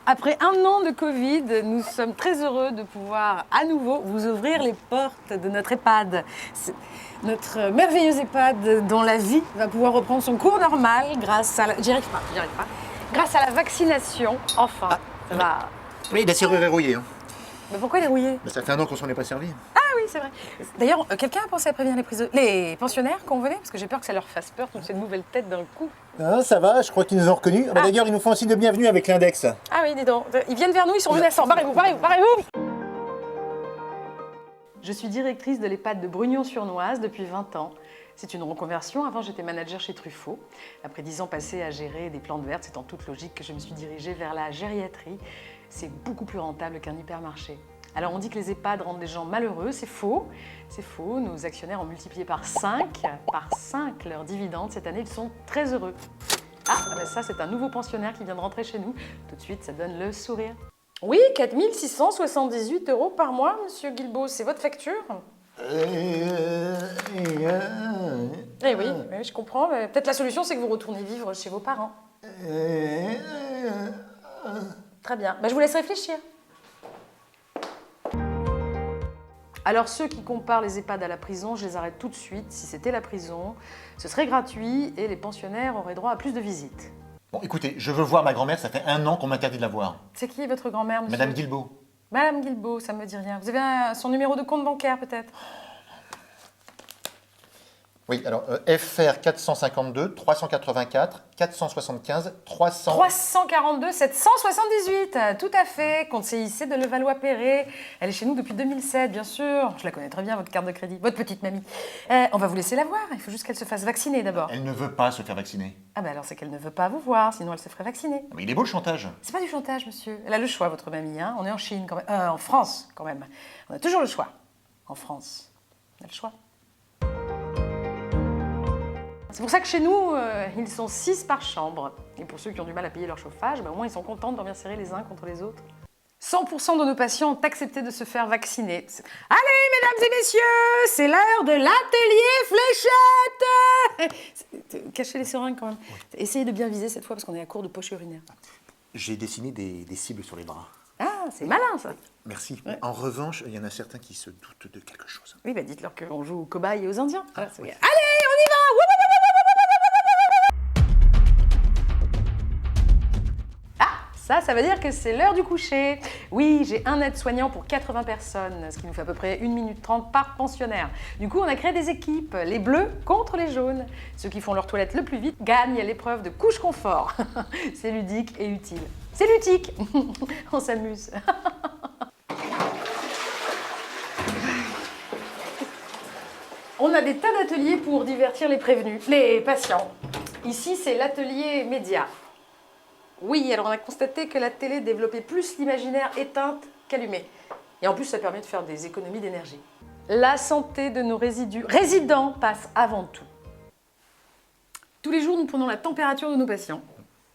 Après un an de Covid, nous sommes très heureux de pouvoir à nouveau vous ouvrir les portes de notre EHPAD. C'est notre merveilleux EHPAD dont la vie va pouvoir reprendre son cours normal grâce à la... J'y arrive pas. Grâce à la vaccination, enfin. Ça va... Oui, la serrure est rouillée. Hein. Mais pourquoi les rouiller? Ça fait un an qu'on s'en est pas servi. Ah oui, c'est vrai. D'ailleurs, quelqu'un a pensé à prévenir les pensionnaires qu'on venait? Parce que j'ai peur que ça leur fasse peur, toutes ces nouvelles têtes d'un coup. Ah, ça va, je crois qu'ils nous ont reconnus. Ah. D'ailleurs, ils nous font un signe de bienvenue avec l'index. Ah oui, dis donc. Ils viennent vers nous, ils sont menaçants. Barrez-vous. Je suis directrice de l'EHPAD de Brugnon-sur-Noise depuis 20 ans. C'est une reconversion. Avant, j'étais manager chez Truffaut. Après 10 ans passés à gérer des plantes vertes, c'est en toute logique que je me suis dirigée vers la gériatrie. C'est beaucoup plus rentable qu'un hypermarché. Alors on dit que les EHPAD rendent les gens malheureux, c'est faux. C'est faux, nos actionnaires ont multiplié par 5 leurs dividendes. Cette année, ils sont très heureux. Ah, ben ça c'est un nouveau pensionnaire qui vient de rentrer chez nous. Tout de suite, ça donne le sourire. Oui, 4 678 € par mois, monsieur Guilbault, c'est votre facture? Eh oui, je comprends. Peut-être la solution, c'est que vous retournez vivre chez vos parents. Très bien, je vous laisse réfléchir. Alors ceux qui comparent les EHPAD à la prison, je les arrête tout de suite. Si c'était la prison, ce serait gratuit et les pensionnaires auraient droit à plus de visites. Bon, écoutez, je veux voir ma grand-mère, ça fait un an qu'on m'interdit de la voir. C'est qui votre grand-mère, monsieur? Madame Guilbault. Madame Guilbault, ça me dit rien. Vous avez son numéro de compte bancaire, peut-être? Oui, alors FR 452 384 475 300... 342 778, tout à fait, compte CIC de Levallois-Perret. Elle est chez nous depuis 2007, bien sûr. Je la connais très bien, votre carte de crédit, votre petite mamie. On va vous laisser la voir, il faut juste qu'elle se fasse vacciner d'abord. Elle ne veut pas se faire vacciner. Ah ben alors c'est qu'elle ne veut pas vous voir, sinon elle se ferait vacciner. Mais il est beau le chantage. C'est pas du chantage, monsieur. Elle a le choix, votre mamie, hein. On est en Chine quand même, en France quand même. On a toujours le choix. En France, on a le choix. C'est pour ça que chez nous, ils sont 6 par chambre. Et pour ceux qui ont du mal à payer leur chauffage, au moins ils sont contents de dormir serrés les uns contre les autres. 100% de nos patients ont accepté de se faire vacciner. Allez, mesdames et messieurs, c'est l'heure de l'atelier fléchette. Cachez les seringues quand même. Oui. Essayez de bien viser cette fois parce qu'on est à court de poche urinaire. J'ai dessiné des cibles sur les bras. Ah, c'est malin ça. Merci. Ouais. En revanche, il y en a certains qui se doutent de quelque chose. Oui, dites-leur qu'on joue aux cobayes et aux Indiens. Voilà, oui. Allez, on y va. Ça veut dire que c'est l'heure du coucher. Oui, j'ai un aide-soignant pour 80 personnes, ce qui nous fait à peu près 1 minute 30 par pensionnaire. Du coup, on a créé des équipes, les bleus contre les jaunes. Ceux qui font leur toilette le plus vite gagnent l'épreuve de couche confort. C'est ludique et utile. C'est ludique. On s'amuse. On a des tas d'ateliers pour divertir les prévenus, les patients. Ici, c'est l'atelier média. Oui, alors on a constaté que la télé développait plus l'imaginaire éteinte qu'allumé. Et en plus, ça permet de faire des économies d'énergie. La santé de nos résidents passe avant tout. Tous les jours, nous prenons la température de nos patients.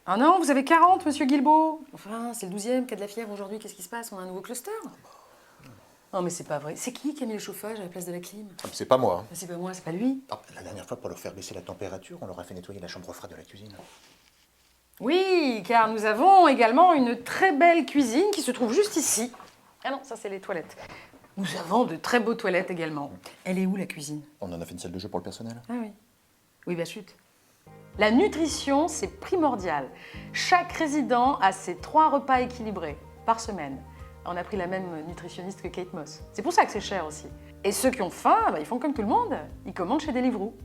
Ah non, vous avez 40, monsieur Guilbault? Enfin, c'est le 12e cas de la fièvre aujourd'hui. Qu'est-ce qui se passe? On a un nouveau cluster? Non, mais c'est pas vrai. C'est qui a mis le chauffage à la place de la clim? C'est pas moi. C'est pas moi, c'est pas lui. Non, la dernière fois, pour leur faire baisser la température, on leur a fait nettoyer la chambre froide de la cuisine. Oui, car nous avons également une très belle cuisine qui se trouve juste ici. Ah non, ça c'est les toilettes. Nous avons de très beaux toilettes également. Elle est où la cuisine? On en a fait une salle de jeu pour le personnel. Ah oui. Oui, chut. La nutrition, c'est primordial. Chaque résident a ses 3 repas équilibrés par semaine. On a pris la même nutritionniste que Kate Moss. C'est pour ça que c'est cher aussi. Et ceux qui ont faim, ils font comme tout le monde. Ils commandent chez Deliveroo.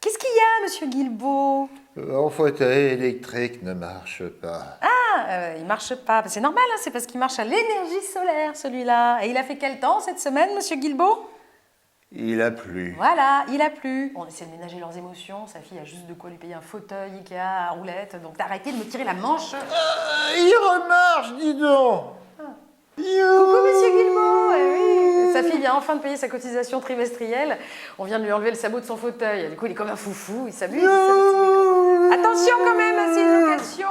Qu'est-ce qu'il y a, monsieur Guilbault? Mon fauteuil électrique ne marche pas. Ah, il marche pas. C'est normal, hein, c'est parce qu'il marche à l'énergie solaire, celui-là. Et il a fait quel temps cette semaine, monsieur Guilbault? Il a plu. Voilà, il a plu. On essaie de ménager leurs émotions. Sa fille a juste de quoi lui payer un fauteuil Ikea à roulette. Donc arrêtez de me tirer la manche. Il remarche, dis donc. Coucou, monsieur Guilbault. Oui. Sa fille vient enfin de payer sa cotisation trimestrielle. On vient de lui enlever le sabot de son fauteuil. Du coup, il est comme un foufou. Il s'amuse. Attention quand même, c'est une location.